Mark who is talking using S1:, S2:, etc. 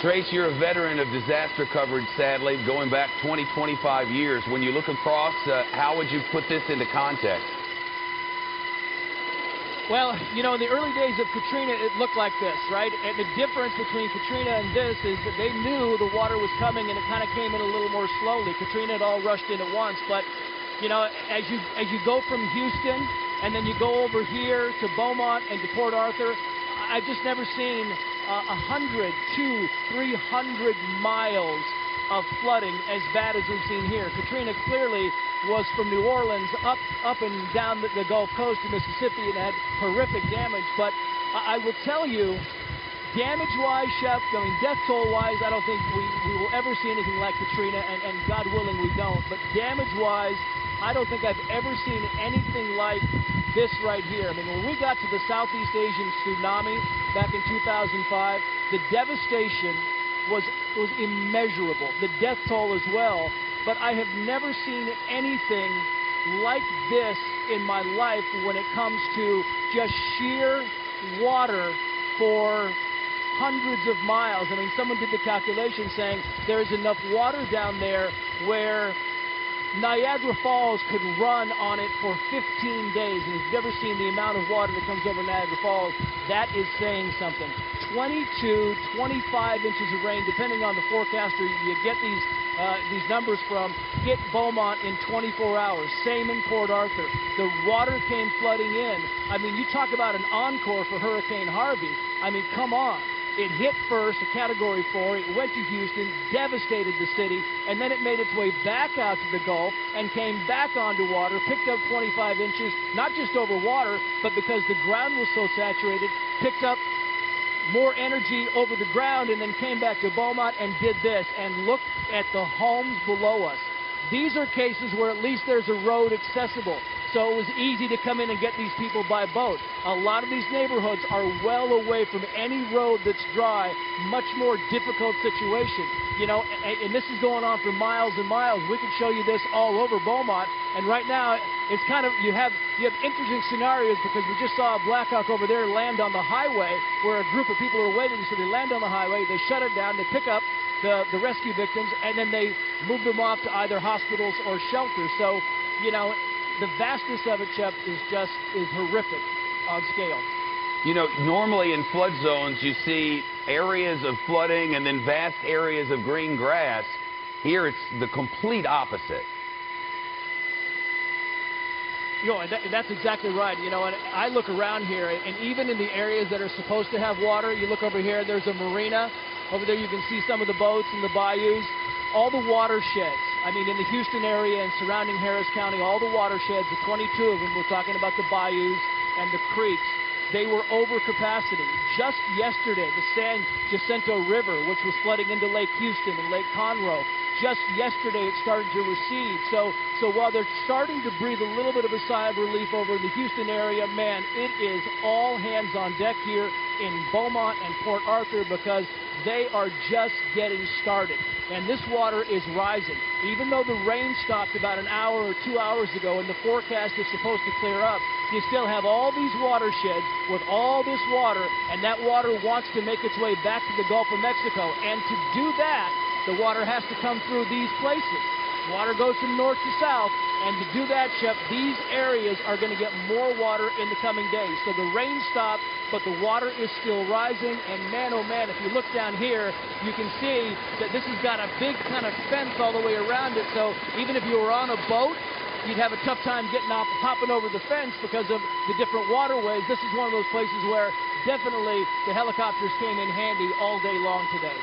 S1: Trace, you're a veteran of disaster coverage, sadly, going back 20, 25 years. When you look across, how would you put this into context?
S2: Well, you know, in the early days of Katrina, it looked like this, right? And the difference between Katrina and this is that they knew the water was coming, and it kind of came in a little more slowly. Katrina had all rushed in at once, but, you know, as you go from Houston, and then you go over here to Beaumont and to Port Arthur, I've just never seen 100, 200, 300 miles of flooding as bad as we've seen here. Katrina clearly was from New Orleans up and down the Gulf Coast of Mississippi and had horrific damage. But I will tell you, damage-wise, Chef, I mean, death toll-wise, I don't think we will ever see anything like Katrina, and God willing we don't. But damage-wise, I don't think I've ever seen anything like this right here. I mean, when we got to the Southeast Asian tsunami back in 2005, the devastation was immeasurable. The death toll as well. But I have never seen anything like this in my life when it comes to just sheer water for hundreds of miles. I mean, someone did the calculation saying there is enough water down there where Niagara Falls could run on it for 15 days. And if you've ever seen the amount of water that comes over Niagara Falls, that is saying something. 22, 25 inches of rain, depending on the forecaster you get these numbers from, hit Beaumont in 24 hours. Same in Port Arthur. The water came flooding in. I mean, you talk about an encore for Hurricane Harvey. I mean, come on. It hit first, a Category 4. It went to Houston, devastated the city, and then it made its way back out to the Gulf and came back onto water, picked up 25 inches, not just over water, but because the ground was so saturated, picked up more energy over the ground and then came back to Beaumont and did this. And look at the homes below us. These are cases where at least there's a road accessible. So it was easy to come in and get these people by boat. A lot of these neighborhoods are well away from any road that's dry, much more difficult situation. You know, and this is going on for miles and miles. We can show you this all over Beaumont. And right now, it's kind of, you have interesting scenarios because we just saw a Black Hawk over there land on the highway where a group of people are waiting. So they land on the highway, they shut it down, they pick up the rescue victims, and then they move them off to either hospitals or shelters. So, you know, the vastness of it, Chef, is horrific on scale.
S1: You know, normally in flood zones, you see areas of flooding and then vast areas of green grass. Here, it's the complete opposite.
S2: You know, that's exactly right. You know, and I look around here, and even in the areas that are supposed to have water, you look over here, there's a marina. Over there you can see some of the boats and the bayous. All the watersheds, I mean, in the Houston area and surrounding Harris County, all the watersheds, the 22 of them, we're talking about the bayous and the creeks, they were over capacity. Just yesterday, the San Jacinto River, which was flooding into Lake Houston and Lake Conroe, just yesterday it started to recede. So while they're starting to breathe a little bit of a sigh of relief over in the Houston area, man, it is all hands on deck here in Beaumont and Port Arthur because they are just getting started. And this water is rising. Even though the rain stopped about an hour or 2 hours ago and the forecast is supposed to clear up, you still have all these watersheds with all this water, and that water wants to make its way back to the Gulf of Mexico. And to do that, the water has to come through these places. Water goes from north to south, and to do that, Chef, these areas are going to get more water in the coming days. So the rain stopped, but the water is still rising, and man, oh man, if you look down here, you can see that this has got a big kind of fence all the way around it, so even if you were on a boat, you'd have a tough time getting off, hopping over the fence because of the different waterways. This is one of those places where definitely the helicopters came in handy all day long today.